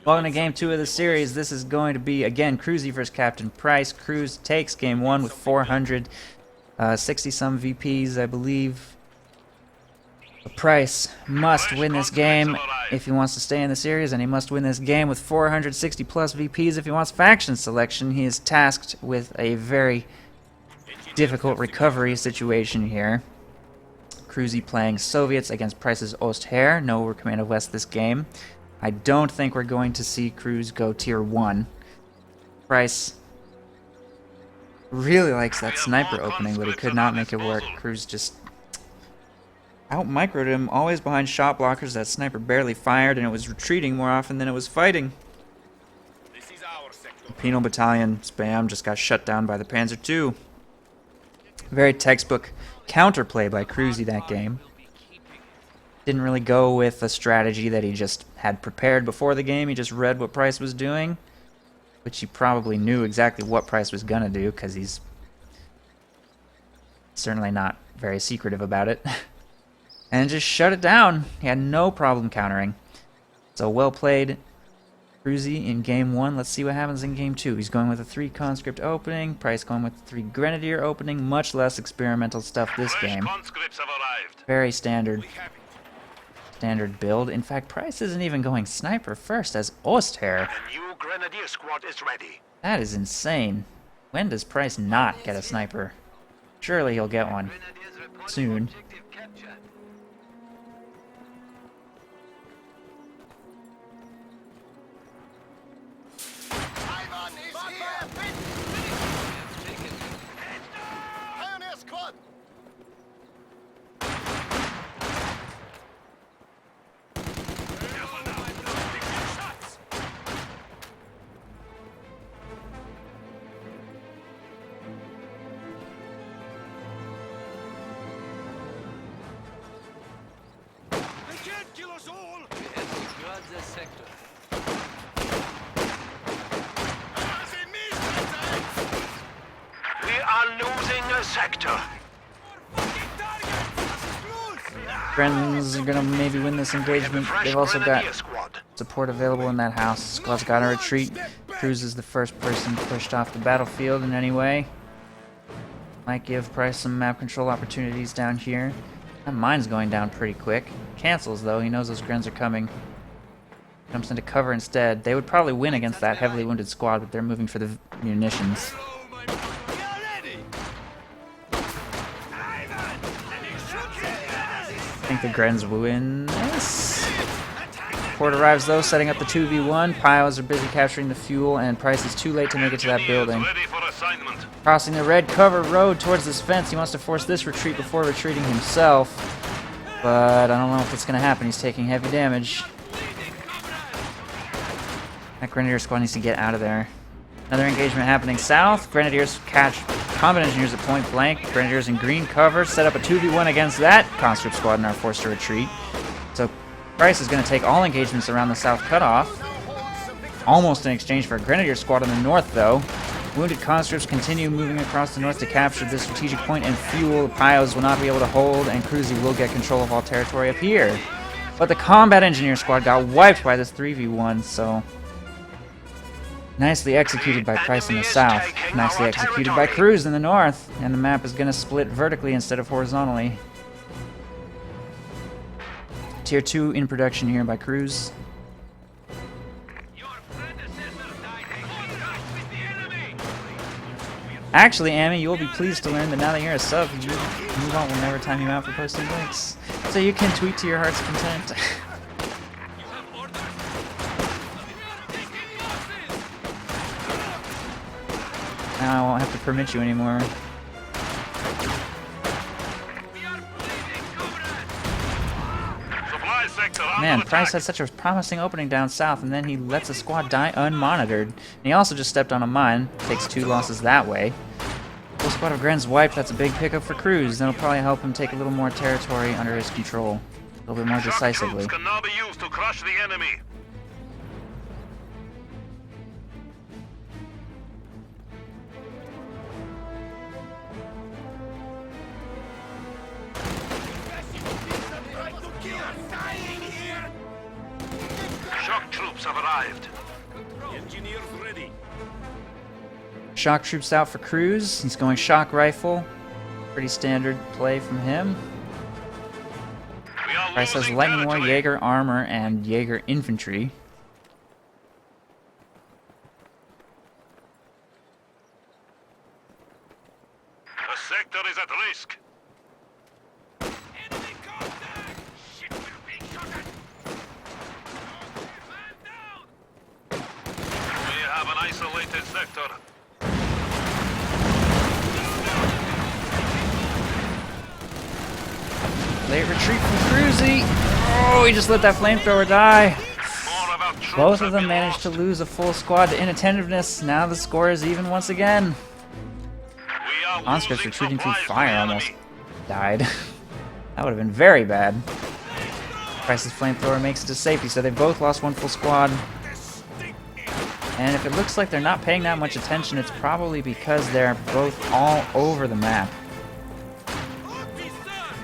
Welcome to game 2 of the series. This is going to be, again, Cruzzy versus Captain Price. Cruzz takes game 1 with 460-some VPs, I believe. But Price must win this game if he wants to stay in the series, and he must win this game with 460-plus VPs if he wants faction selection. He is tasked with a very difficult recovery situation here. Cruzzy playing Soviets against Price's Ostheer. No, we're Command of West this game. I don't think we're going to see Cruzz go tier 1. Price really likes that sniper opening, but he could not make it work. Cruzz just out-microed him, always behind shot blockers. That sniper barely fired, and it was retreating more often than it was fighting. The Penal Battalion spam just got shut down by the Panzer II. Very textbook counterplay by Cruzzy that game. Didn't really go with a strategy that he just had prepared before the game. He just read what Price was doing, which he probably knew exactly what Price was going to do, because he's certainly not very secretive about it. And just shut it down. He had no problem countering. So well played, Cruzzy, in game 1. Let's see what happens in game 2. He's going with a 3 conscript opening. Price going with a 3 grenadier opening. Much less experimental stuff this game. Very standard build. In fact, Price isn't even going sniper first as Ostheer. The new grenadier squad is ready. That is insane. When does Price not get a sniper? Surely he'll get one soon. We are losing a sector. Friends are gonna maybe win this engagement. They've also got support available in that house. Squad's got to retreat. Cruzz is the first person pushed off the battlefield in any way. Might give Price some map control opportunities down here. That mine's going down pretty quick. Cancels though, he knows those Grens are coming. Jumps into cover instead. They would probably win against that heavily wounded squad, but they're moving for the munitions. I think the Grens will win this. Port arrives though, setting up the 2v1. Piles are busy capturing the fuel, and Price is too late to make it to that building. Crossing the red cover road towards this fence. He wants to force this retreat before retreating himself. But I don't know if it's going to happen. He's taking heavy damage. That Grenadier squad needs to get out of there. Another engagement happening south. Grenadiers catch combat engineers at point blank. Grenadiers in green cover set up a 2v1 against that conscript squad and are forced to retreat. So Price is going to take all engagements around the south cutoff. Almost in exchange for a Grenadier squad on the north, though. Wounded conscripts continue moving across the north to capture this strategic point, and fuel the Pios will not be able to hold, and Cruzzy will get control of all territory up here. But the combat engineer squad got wiped by this 3v1, so nicely executed by Price in the south. Nicely executed by Cruzz in the north, and the map is going to split vertically instead of horizontally. Tier 2 in production here by Cruzz. Actually, Amy, you will be pleased to learn that now that you're a sub, Move-On will never time you out for posting links. So you can tweet to your heart's content. Now I won't have to permit you anymore. Man, Price had such a promising opening down south, and then he lets a squad die unmonitored. And he also just stepped on a mine, takes 2 losses that way. Full squad of Grens wiped, that's a big pickup for Cruzz. That'll probably help him take a little more territory under his control. A little bit more decisively. Can now be used to crush the enemy. Shock troops have arrived. arrived. Engineers ready. Shock troops out for Cruzz. He's going shock rifle. Pretty standard play from him. We are Price has losing lightning war, territory. Jaeger armor, and Jaeger infantry. The sector is at risk. Enemy contact! Shit, we're being shot at! Man down! We have an isolated sector. Late retreat from Cruzzy. Oh, he just let that flamethrower die. More of our troops Both of have them been managed lost. to lose a full squad to inattentiveness. Now the score is even once again. We are Conscripts losing retreating through supplies to fire the almost enemy. died. That would have been very bad. Price's flamethrower makes it to safety, so they both lost one full squad. And if it looks like they're not paying that much attention, it's probably because they're both all over the map.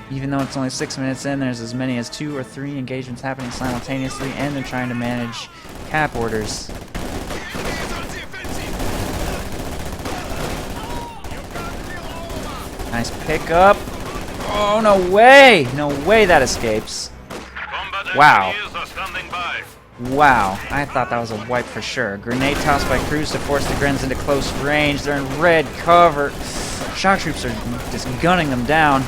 Even though it's only 6 minutes in, there's as many as 2 or 3 engagements happening simultaneously, and they're trying to manage cap orders. Nice pickup. Oh, no way! No way that escapes. Combat Wow. engineers are standing by. Wow, I thought that was a wipe for sure. Grenade tossed by Cruzz to force the Grens into close range. They're in red cover. Shock troops are just gunning them down.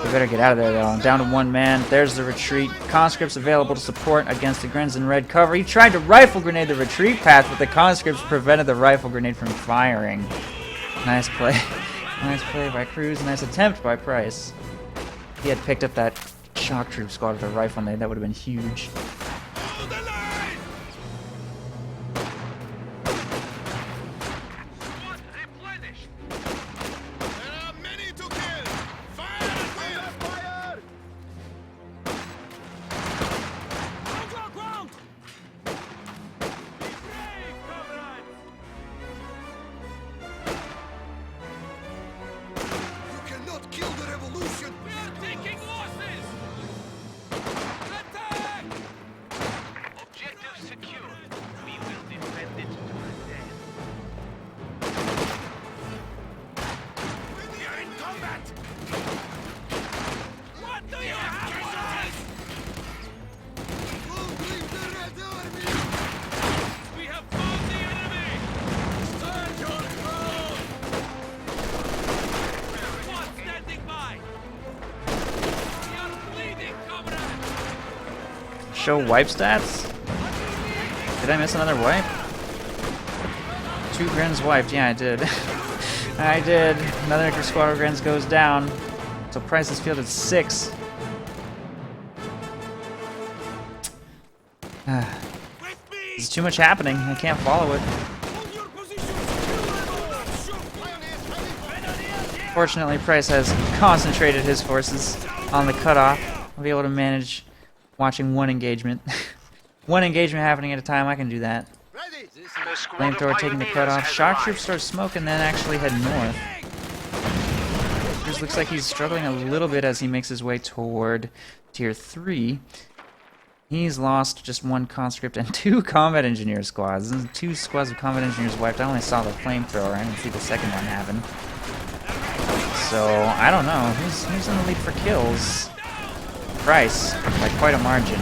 We better get out of there though. Down to 1 man. There's the retreat. Conscripts available to support against the Grens in red cover. He tried to rifle grenade the retreat path, but the conscripts prevented the rifle grenade from firing. Nice play. Nice play by Cruzz. Nice attempt by Price. If he had picked up that shock troop squad with a rifle grenade, that would have been huge. Hold the line! Squad replenished! There are many to kill! Fire at will! Fire! Ground! Be brave, comrades! You cannot kill the revolution! We are taking losses! Attack! Objective secure. We will defend it to the death. We are in combat! What do you have for us? Long live the Red Army! We have found the enemy! Stand your ground! Squad standing by! We are bleeding, comrades! Show wipe stats? Did I miss another wipe? 2 Grens wiped. Yeah, I did. I did. Another squad of Grens goes down. So Price is fielded 6. There's too much happening. I can't follow it. Hold your positions! Fortunately, Price has concentrated his forces on the cutoff. I'll be able to manage watching 1 engagement. 1 engagement happening at a time, I can do that. The squad of Flamethrower taking the pioneers cutoff. has Shock arrived. troops start smoking, then actually head north. This looks like he's struggling a little bit as he makes his way toward tier 3. He's lost just 1 conscript and 2 combat engineer squads. 2 squads of combat engineers wiped. I only saw the flamethrower. I didn't see the second one happen. So I don't know. Who's in the lead for kills? Price by quite a margin.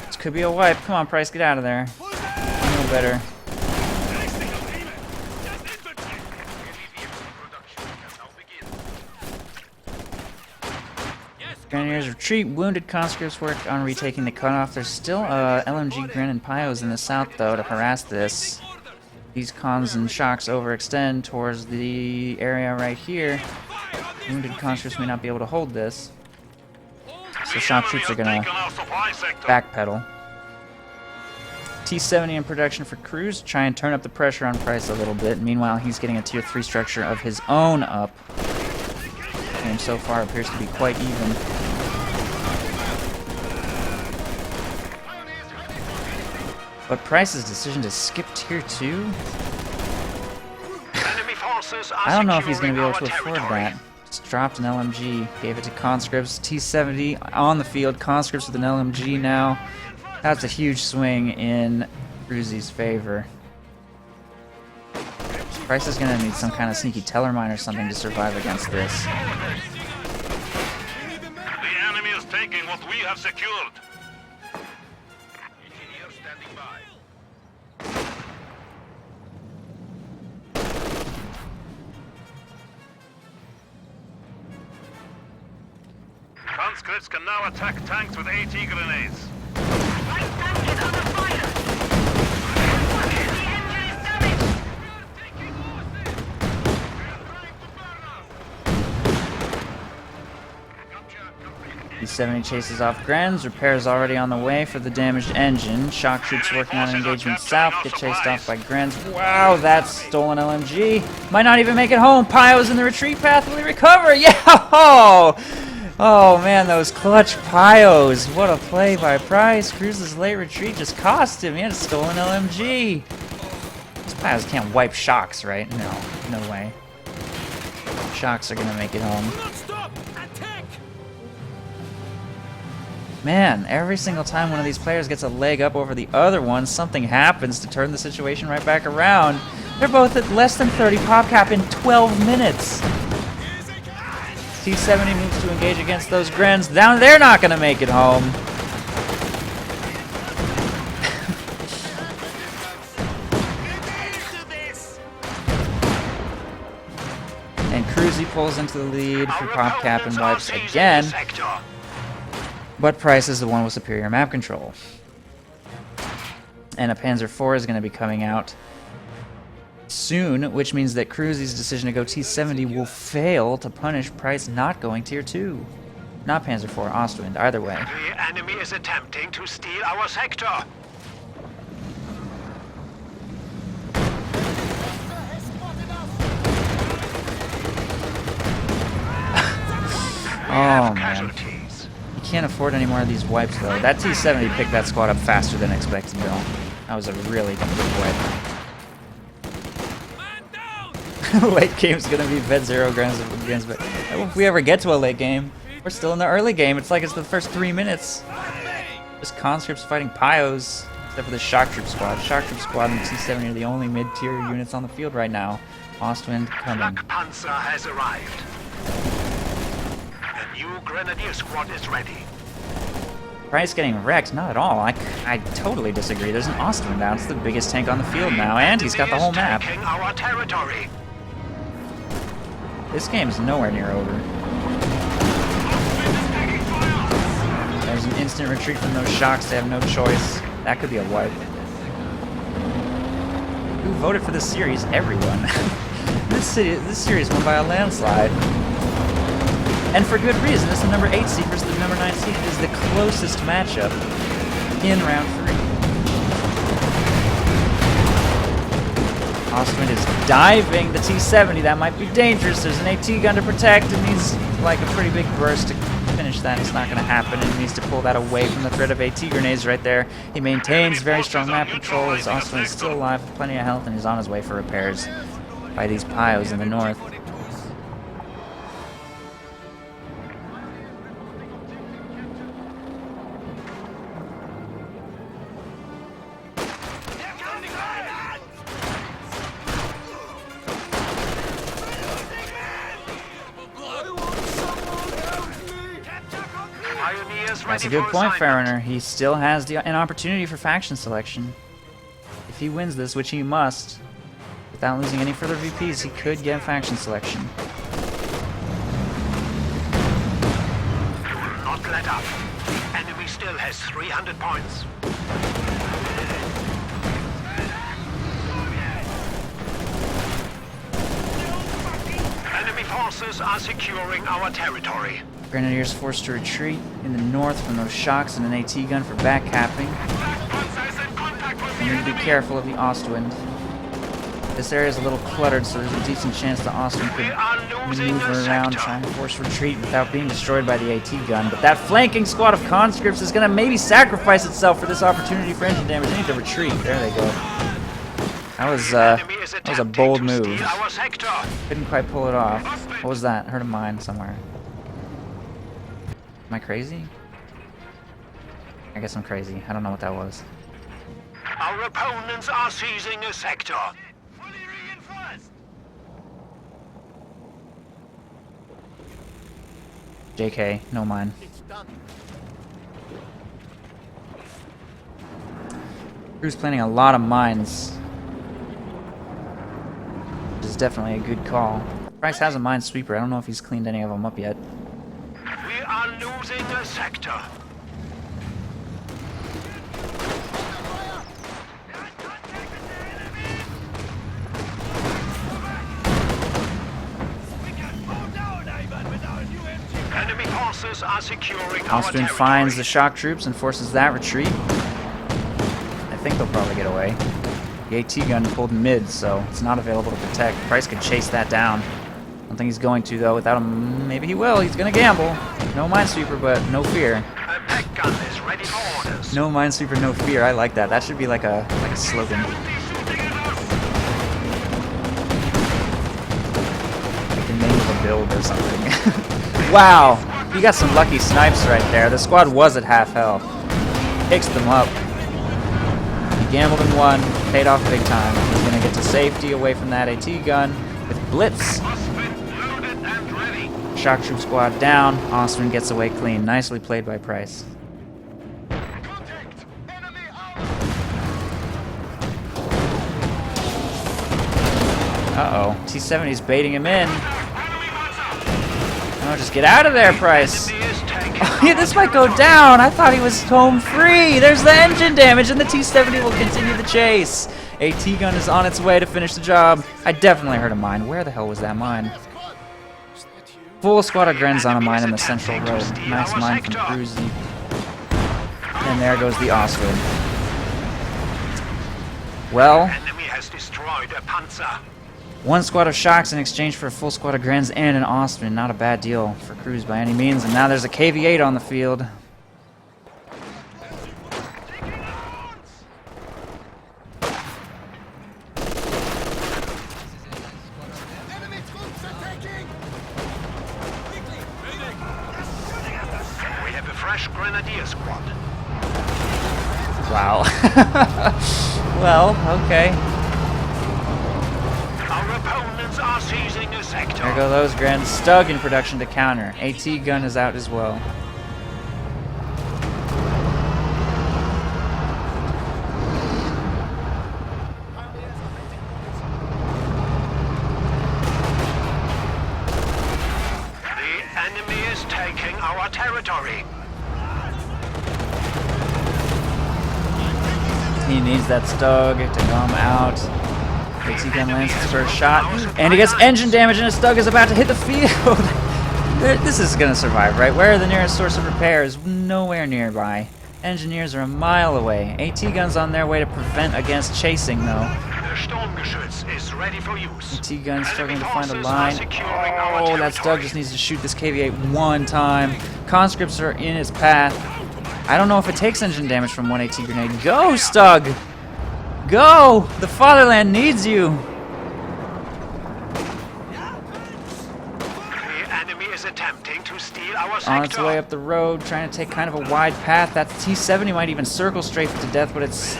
This could be a wipe. Come on, Price, get out of there. You know better. Grenadiers retreat. Wounded conscripts work on retaking the cutoff. There's still LMG Gren and Pyos in the south, though, to harass this. These cons and shocks overextend towards the area right here. Wounded conscripts may not be able to hold this. So shock troops are gonna backpedal. T-70 in production for Cruzz. Try and turn up the pressure on Price a little bit. Meanwhile, he's getting a tier 3 structure of his own up. And so far appears to be quite even. But Price's decision to skip tier 2? Enemy forces are I don't know if he's securing going to be able to our afford territory. that. Just dropped an LMG, gave it to Conscripts. T-70 on the field. Conscripts with an LMG now. That's a huge swing in Cruzzy's favor. Price is going to need some kind of sneaky teller mine or something to survive against this. The enemy is taking what we have secured. Engineer standing by. Conscripts can now attack tanks with AT grenades. E-70 chases off Grenz. Repairs already on the way for the damaged engine. Shock troops working on an engagement south. Get chased off by Grenz. Wow, that's stolen LMG. Might not even make it home. Pio's in the retreat path. Will he recover? Yeah! Oh man, those clutch Pios. What a play by Price. Cruzz's late retreat just cost him. He had a stolen LMG. These Pios can't wipe Shocks, right? No way. Shocks are gonna make it home. Not stop! Attack! Man, every single time one of these players gets a leg up over the other one, something happens to turn the situation right back around. They're both at less than 30 pop cap in 12 minutes. T-70 moves to engage against those Grens. Down, they're not going to make it home. And Cruzzy pulls into the lead for pop cap and wipes again. But Price is the one with superior map control. And a Panzer IV is going to be coming out soon, which means that Cruzzy's decision to go T-70 will fail to punish Price not going tier 2. Not Panzer IV, Ostwind, either way. The enemy is attempting to steal our sector. Oh man. Casualties. You can't afford any more of these wipes though. That T-70 picked that squad up faster than expected though. That was a really good wipe. Man down! Late game's gonna be Vet 0 Grams against, but if we ever get to a late game, we're still in the early game. It's like it's the first 3 minutes. Just conscripts fighting Pios, except for the Shock Troop Squad. Shock Troop Squad and the T-70 are the only mid-tier units on the field right now. Ostwind coming. Black Panzer has arrived. The new Grenadier squad is ready. Price getting wrecked? Not at all. I totally disagree. There's an Ostwind out. It's the biggest tank on the field now, and he's got the whole map. Taking our territory. This game's nowhere near over. There's an instant retreat from those Shocks. They have no choice. That could be a wipe. Who voted for this series? Everyone. This series won by a landslide. And for good reason. This is the number 8 seed versus the number 9 seed. It is the closest matchup in round 3. Ostwind is diving the T-70. That might be dangerous. There's an AT gun to protect, and he's like a pretty big burst to finish that. It's not going to happen, and he needs to pull that away from the threat of AT grenades right there. He maintains very strong map control as Ostwind is still alive, with plenty of health, and is on his way for repairs by these Pios in the north. That's a good point, Farriner. He still has an opportunity for faction selection. If he wins this, which he must, without losing any further VPs, he could get faction selection. Not let up. Enemy still has 300 points. Enemy forces are securing our territory. Grenadiers forced to retreat in the north from those Shocks and an AT gun for back capping. Black Panzer is in contact with the You need to be enemy. careful of the Ostwind. This area is a little cluttered, so there's a decent chance that Austin could maneuver around, try and force retreat without being destroyed by the AT gun. But that flanking squad of conscripts is going to maybe sacrifice itself for this opportunity for engine damage. They need to retreat. There they go. That was a bold move. Couldn't quite pull it off. What was that? Heard a mine somewhere. Am I crazy? I guess I'm crazy. I don't know what that was. Our opponents are seizing a sector. Fully reinforced. JK, no mine. It's done. Cruzz planning a lot of mines. Which is definitely a good call. Price has a minesweeper. I don't know if he's cleaned any of them up yet. We are losing a sector. Enemy forces are securing our Austrian territory. finds the shock troops and forces that retreat. I think they'll probably get away. The AT gun pulled mid, so it's not available to protect. Price could chase that down. I don't think he's going to, though. Without him, maybe he will. He's going to gamble. No minesweeper, but no fear. A peg gun is ready for orders. No minesweeper, no fear. I like that. That should be like a slogan. Like the name of a build or something. Wow, he got some lucky snipes right there. The squad was at half health. Picks them up. He gambled and won. Paid off big time. He's going to get to safety away from that AT gun with Blitz. Shock troop squad down. Austrian gets away clean. Nicely played by Price. Contact. Enemy out. Uh-oh. T-70's baiting him in. Oh, just get out of there, Price. Oh, yeah, this might go down. I thought he was home free. There's the engine damage, and the T-70 will continue the chase. AT gun is on its way to finish the job. I definitely heard a mine. Where the hell was that mine? Full squad of Grens on a mine in the central road. Nice mine from Cruzz. And there goes the Austrian. Well, Enemy has destroyed a panzer. one squad of shocks in exchange for a full squad of Grens and an Austrian. Not a bad deal for Cruzz by any means. And now there's a KV-8 on the field. Enemy troops attacking. Quickly. We have a fresh grenadier squad. Wow. Well, okay. Our opponents are seizing a sector. There go those Grens. Stug in production to counter. AT gun is out as well. The enemy is taking our territory. He needs that Stug to come out. AT gun lands his first shot. And he gets engine damage and his Stug is about to hit the field. This is going to survive, right? Where are the nearest source of repairs? Nowhere nearby. Engineers are a mile away. AT guns on their way to prevent against chasing, though. The Sturmgeschütz is ready for use. AT gun struggling to find a Enemy forces are line. securing our Oh, that Stug territory. just needs to shoot this KV-8 one time. Conscripts are in his path. I don't know if it takes engine damage from one AT grenade. Go, Stug! Go! The fatherland needs you! The enemy is attempting to steal our sector. On its way up the road, trying to take kind of a wide path. That T-70 might even circle straight to death, but it's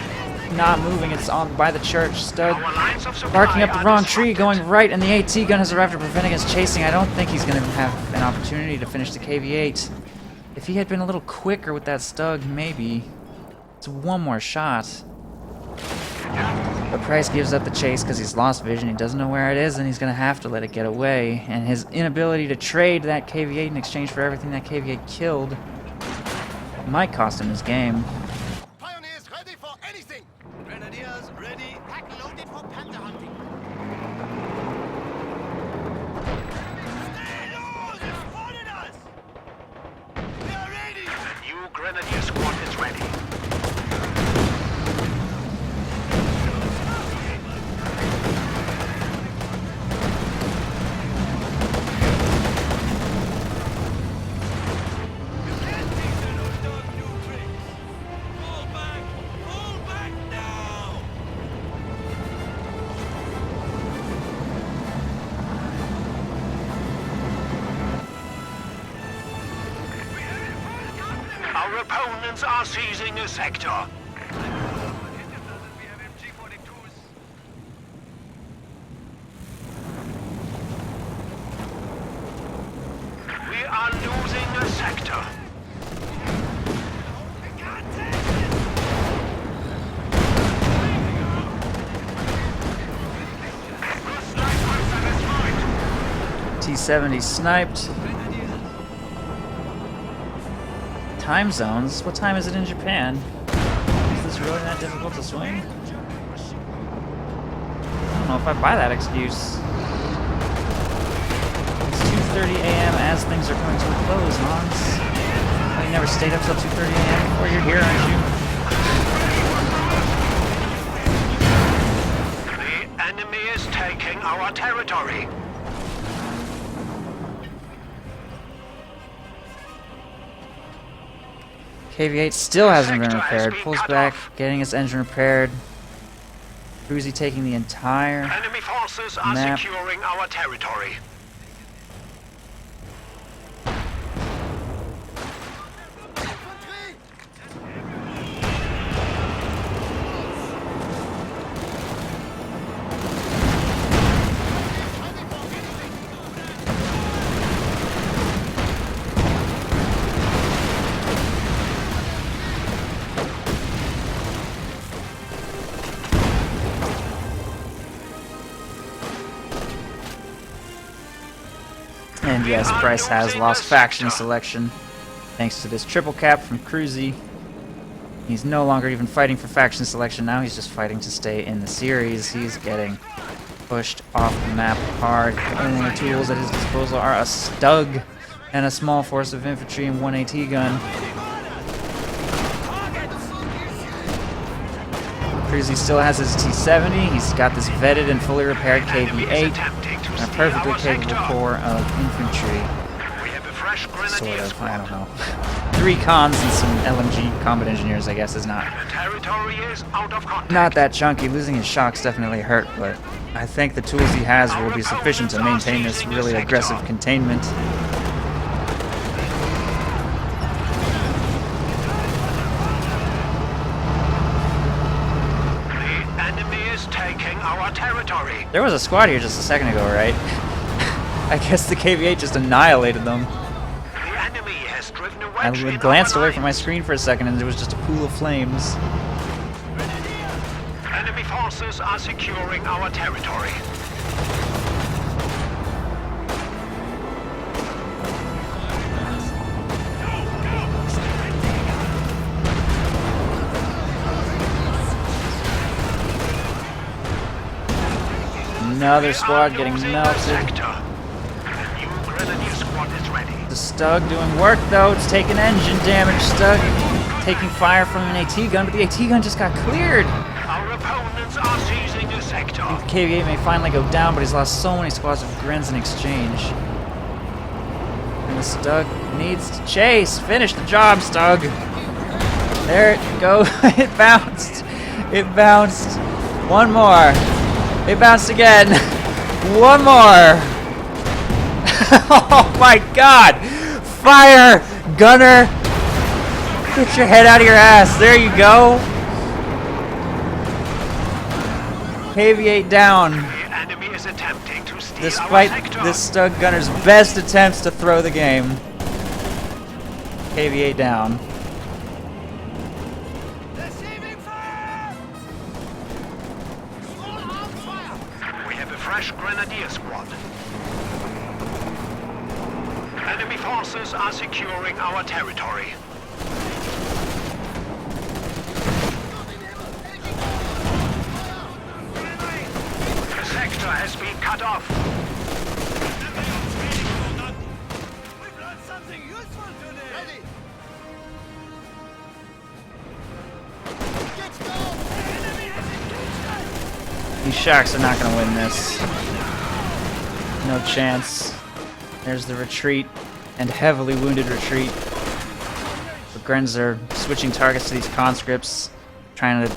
not moving. It's on by the church. Stug Our lines of supply barking up the are wrong tree, disrupted. going right, and the AT gun has arrived to prevent against chasing. I don't think he's going to have an opportunity to finish the KV-8. If he had been a little quicker with that Stug, maybe. It's one more shot. But Price gives up the chase because he's lost vision. He doesn't know where it is, and he's going to have to let it get away. And his inability to trade that KV-8 in exchange for everything that KV-8 killed might cost him his game. Pioneers ready for anything. Grenadiers ready. Pack loaded for panther hunting. Stay low! They spotted us! We are ready! The new grenadier squad is ready. opponents are seizing a sector. We are losing a sector. T-70 sniped. Time zones? What time is it in Japan? Is this really that difficult to swing? I don't know if I buy that excuse. It's 2:30 a.m. as things are coming to a close, Hans. Oh, you never stayed up till 2:30 a.m. before you're here, aren't you? The enemy is taking our territory. KV-8 still hasn't been Sector has repaired. been Pulls cut back, off. getting its engine repaired. Cruzz taking the entire Enemy forces are map. securing our territory. And yes, Price has lost faction selection thanks to this triple cap from Cruzz. He's no longer even fighting for faction selection now, he's just fighting to stay in the series. He's getting pushed off the map hard. The only tools at his disposal are a Stug and a small force of infantry and one AT gun. Cruzz still has his T-70, he's got this vetted and fully repaired KV-8, and a perfectly capable core of infantry. We have a fresh Sort grenadier of, I don't squad. know. 3 cons and some LMG combat engineers, I guess, is not The territory is out of contact. not that chunky. Losing his shocks definitely hurt, but I think the tools he has will be sufficient to maintain this really aggressive containment. The enemy is taking our territory. There was a squad here just a second ago, right? I guess the KV-8 just annihilated them. The enemy has driven a I wedge in glanced our away from my lines. screen for a second and there was just a pool of flames. Enemy forces are securing our territory. Another squad getting Losing the melted. sector. The new grenadier squad is ready. The Stug doing work though, it's taking engine damage. Stug taking fire from an AT gun, but the AT gun just got cleared. Our opponents are seizing a sector. The KV-8 may finally go down, but he's lost so many squads of Grins in exchange. And the Stug needs to chase. Finish the job, Stug. There it goes. It bounced. It bounced. One more. It bounced again. One more. Oh my god. Fire, gunner. Get your head out of your ass. There you go. KV-8 down. The enemy is attempting to steal Despite our sector. this Stug gunner's best attempts to throw the game. KV-8 down. We have a fresh grenadier squad. Enemy forces are securing our territory. The sector has been cut off. We've learned something useful today. Ready. Let's go. The enemy has engaged us. These Sharks are not going to win this. No chance. There's the retreat, and heavily wounded retreat. The Grens are switching targets to these conscripts, trying to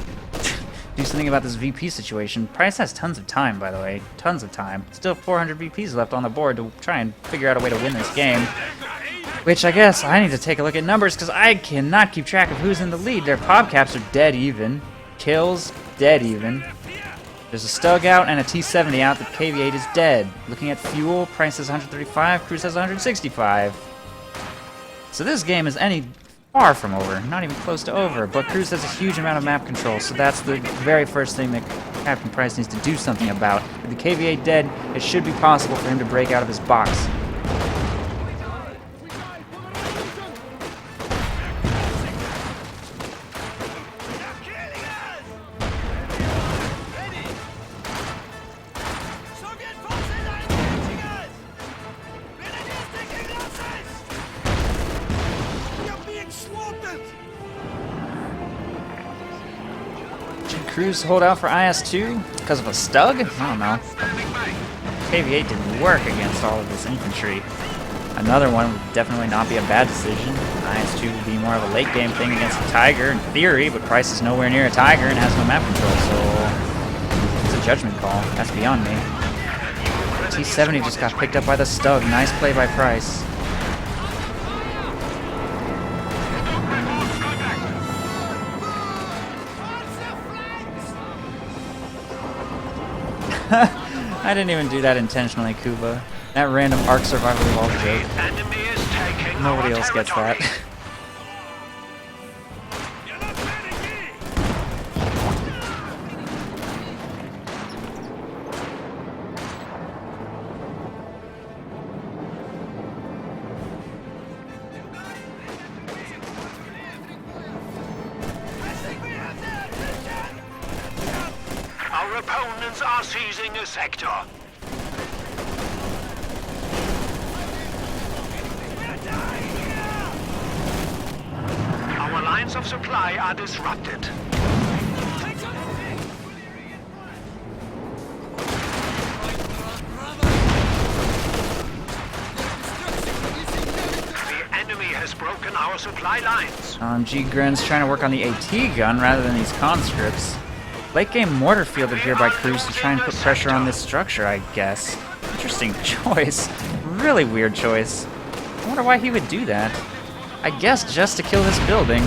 do something about this VP situation. Price has tons of time, by the way. Tons of time. Still 400 VPs left on the board to try and figure out a way to win this game. Which I guess I need to take a look at numbers because I cannot keep track of who's in the lead. Their POBcaps are dead even. Kills, dead even. There's a Stug out and a T-70 out. The KV-8 is dead. Looking at fuel, Price has 135, Cruzz has 165. So this game is any far from over, not even close to over, but Cruzz has a huge amount of map control, so that's the very first thing that Captain Price needs to do something about. With the KV-8 dead, it should be possible for him to break out of his box. Cruzz hold out for IS-2 because of a Stug? I don't know. KV-8 didn't work against all of this infantry. Another one would definitely not be a bad decision. IS-2 would be more of a late game thing against a Tiger in theory, but Price is nowhere near a Tiger and has no map control, so it's a judgment call. That's beyond me. T-70 just got picked up by the Stug. Nice play by Price. I didn't even do that intentionally, Kuba. That random arc survival evolve joke. Nobody else gets that. Our opponents are seizing a sector. Our lines of supply are disrupted. The enemy has broken our supply lines. G Gren's trying to work on the AT gun rather than these conscripts. Late game mortar fielded here by Cruzz to try and put pressure on this structure, I guess. Interesting choice. Really weird choice. I wonder why he would do that. I guess just to kill this building.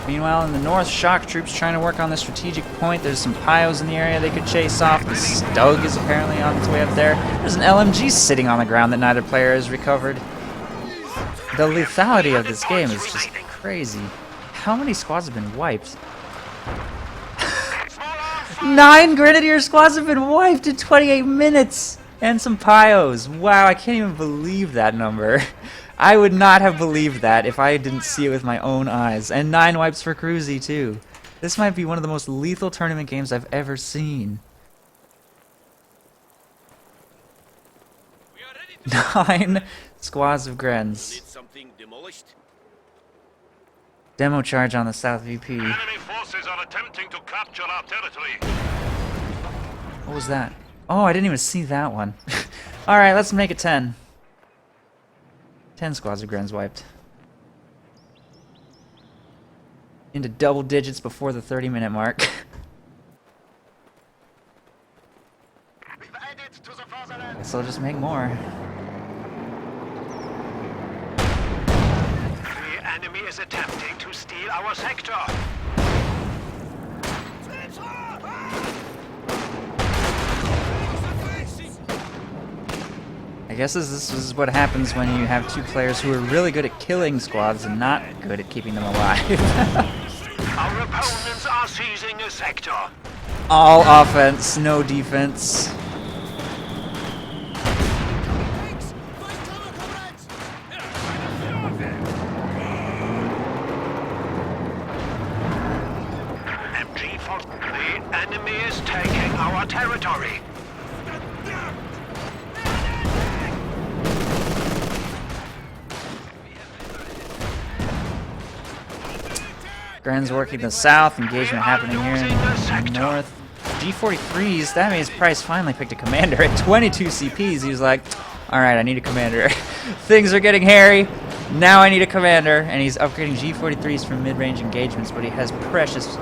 Meanwhile, in the north, shock troops trying to work on the strategic point. There's some Pyos in the area they could chase off. The Stug is apparently on its way up there. There's an LMG sitting on the ground that neither player has recovered. The lethality of this game is just crazy. How many squads have been wiped? 9 Grenadier squads have been wiped in 28 minutes! And some Pyos. Wow, I can't even believe that number. I would not have believed that if I didn't see it with my own eyes. And 9 wipes for Cruzzy, too. This might be one of the most lethal tournament games I've ever seen. 9 squads of Grens. Demo charge on the South VP. Enemy forces are attempting to capture our territory. What was that? Oh, I didn't even see that one. Alright, let's make it 10. 10 squads of Grens wiped. Into double digits before the 30-minute mark. Guess I'll just make more. The enemy is attempting to steal our sector. I guess this is what happens when you have 2 players who are really good at killing squads and not good at keeping them alive. Our opponents are seizing a sector. All offense, no defense. MG4, the enemy is taking our territory. Gren's working the south, engagement happening here in the north. G43s, that means Price finally picked a commander. At 22 CPs, he was like, alright, I need a commander. Things are getting hairy, now I need a commander. And he's upgrading G43s for mid-range engagements, but he has precious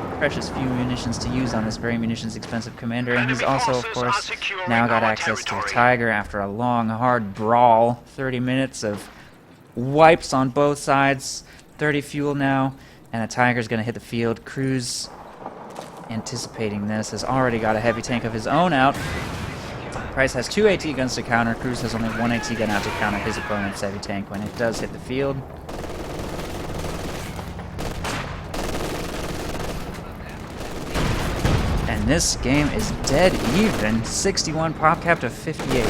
few munitions to use on this very munitions-expensive commander. And he's also, of course, now got access to the Tiger after a long, hard brawl. 30 minutes of wipes on both sides. 30 fuel now, and a Tiger's going to hit the field. Cruzz, anticipating this, has already got a heavy tank of his own out. Price has 2 AT guns to counter. Cruzz has only 1 AT gun out to counter his opponent's heavy tank when it does hit the field. And this game is dead even. 61 pop cap to 58.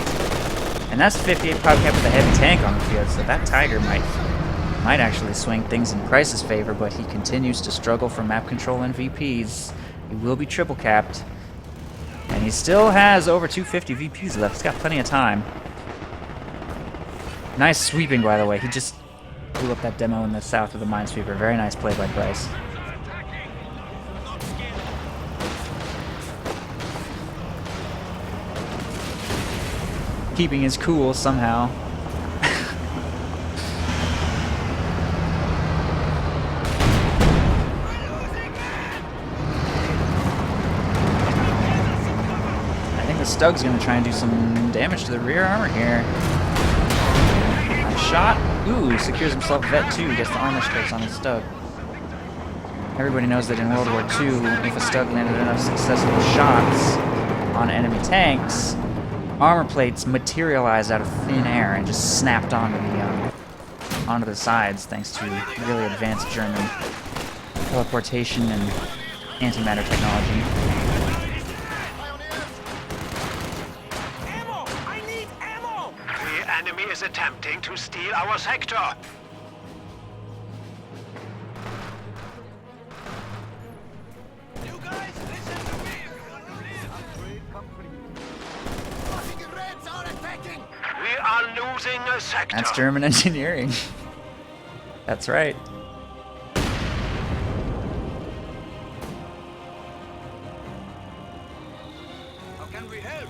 And that's 58 pop cap with a heavy tank on the field, so that Tiger might actually swing things in Price's favor, but he continues to struggle for map control and VPs. He will be triple capped. And he still has over 250 VPs left. He's got plenty of time. Nice sweeping, by the way. He just blew up that demo in the south with a minesweeper. Very nice play by Price. Keeping his cool somehow. Stug's gonna try and do some damage to the rear armor here. Nice shot. Ooh, secures himself Vet 2, gets the armor strikes on his Stug. Everybody knows that in World War II, if a Stug landed enough successful shots on enemy tanks, armor plates materialized out of thin air and just snapped onto the sides thanks to really advanced German teleportation and antimatter technology. The enemy is attempting to steal our sector. You guys, listen to me. Reds are attacking. We are losing a sector. That's German engineering. That's right. How can we help?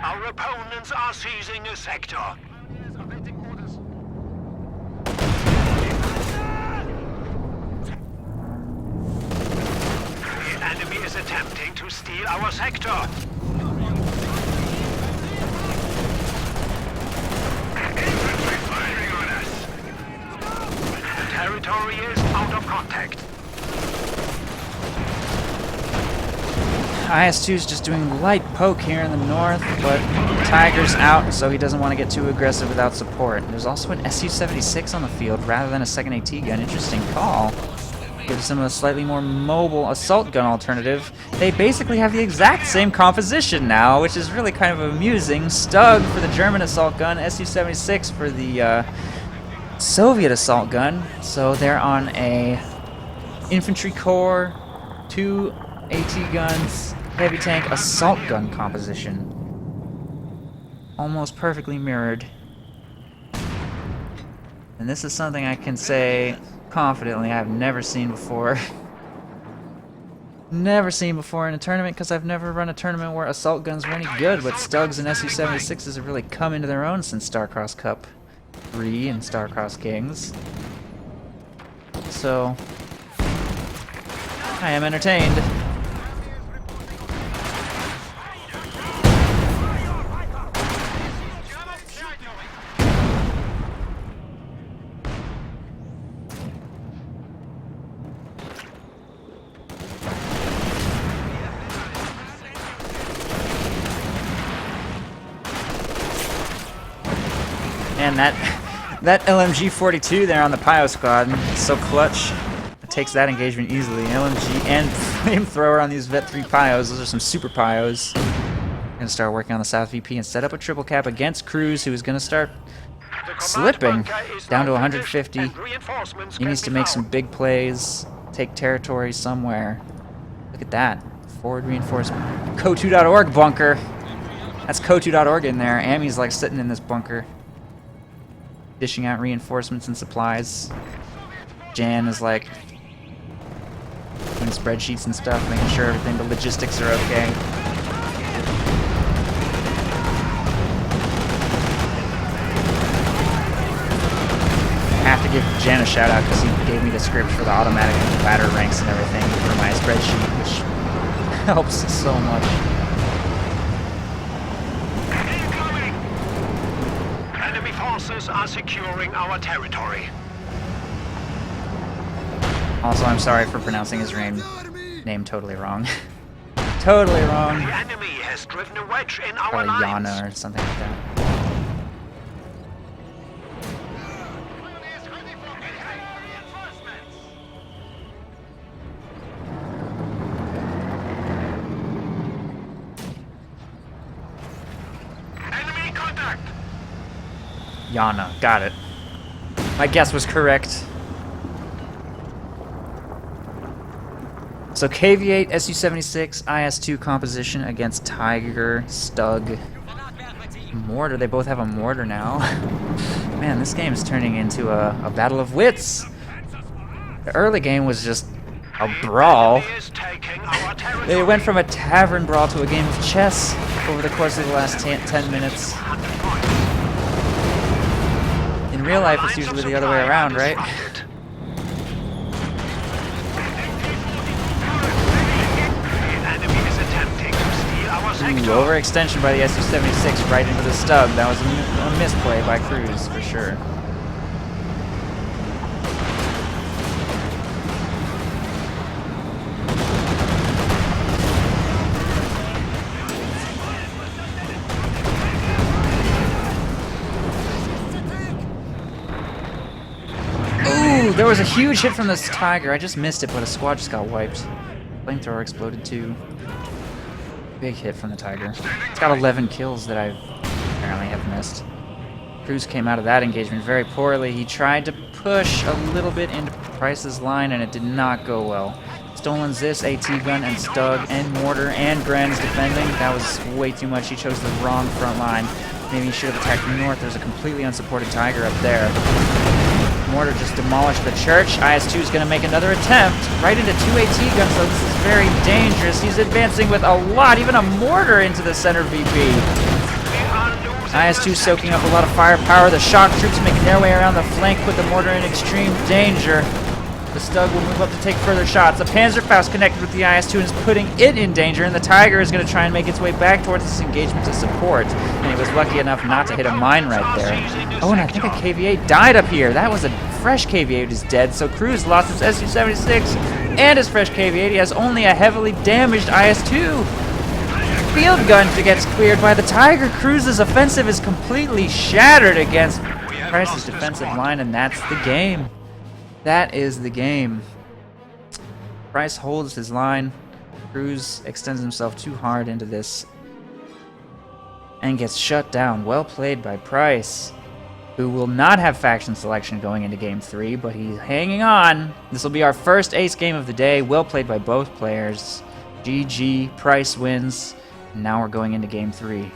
Our opponents are seizing a sector. The enemy is attempting to steal our sector. Infantry firing on us. The territory is out of contact. IS-2 is just doing light poke here in the north, but Tiger's out, so he doesn't want to get too aggressive without support. There's also an Su-76 on the field rather than a second AT gun. Interesting call. Gives them a slightly more mobile assault gun alternative. They basically have the exact same composition now, which is really kind of amusing. Stug for the German assault gun, Su-76 for the Soviet assault gun. So they're on a infantry corps, 2 AT guns, heavy tank, assault gun composition. Almost perfectly mirrored. And this is something I can say confidently I've never seen before. Never seen before in a tournament, because I've never run a tournament where assault guns were any good, but Stugs and Su-76s have really come into their own since Starcross Cup 3 and Starcross Kings. So, I am entertained. And that LMG-42 there on the Pio squad, it's so clutch. It takes that engagement easily. LMG and flamethrower on these Vet 3 Pios. Those are some super Pios. Gonna start working on the South VP and set up a triple cap against Cruzz, who is gonna start slipping down to 150. He needs to make some big plays, take territory somewhere. Look at that. Forward reinforcement. Co2.org bunker. That's Co2.org in there. Ami's like sitting in this bunker, dishing out reinforcements and supplies. Jan is like doing spreadsheets and stuff, making sure everything, the logistics are okay. to give Jen a shout out because he gave me the script for the automatic ladder ranks and everything for my spreadsheet, which helps so much. Incoming! Enemy forces are securing our territory. Also, I'm sorry for pronouncing his name totally wrong. Totally wrong. The enemy has driven a wedge in our Probably lines. Yana or something like that. Enemy contact! Yana, got it. My guess was correct. So KV-8, Su-76, IS-2 composition against Tiger, Stug, Mortar. They both have a mortar now. Man, this game is turning into a battle of wits. The early game was just a brawl. Enemy is taking our territory. They went from a tavern brawl to a game of chess over the course of the last 10 minutes. In real life, it's usually the other way around, right? Ooh, overextension by the Su-76 right into the stub. That was a misplay by Cruzz, for sure. Ooh, there was a huge hit from this Tiger. I just missed it, but a squad just got wiped. Flamethrower exploded too. Big hit from the Tiger. It's got 11 kills that I apparently have missed. Cruzz came out of that engagement very poorly. He tried to push a little bit into Price's line, and it did not go well. Stolen Zis, AT gun, and Stug, and Mortar, and Gren's defending. That was way too much. He chose the wrong front line. Maybe he should have attacked north. There's a completely unsupported Tiger up there. Mortar just demolished the church. IS-2 is going to make another attempt right into 2 AT guns, so this is very dangerous. He's advancing with a lot, even a mortar into the center VP. IS-2 soaking up a lot of firepower. The shock troops making their way around the flank, put the mortar in extreme danger. The Stug will move up to take further shots. The Panzerfaust connected with the IS-2 and is putting it in danger, and the Tiger is going to try and make its way back towards this engagement to support. And he was lucky enough not to hit a mine right there. Oh, and I think a KV-8 died up here. That was a fresh KV-8 is dead, so Cruzz lost his Su-76 and his fresh KV-8. He has only a heavily damaged IS-2. Field gun gets cleared by the Tiger. Cruzz's offensive is completely shattered against Price's defensive line, and that's the game. That is the game. Price holds his line. Cruzz extends himself too hard into this and gets shut down. Well played by Price, who will not have faction selection going into Game 3, but he's hanging on. This will be our first ace game of the day. Well played by both players. GG, Price wins. And now we're going into Game 3.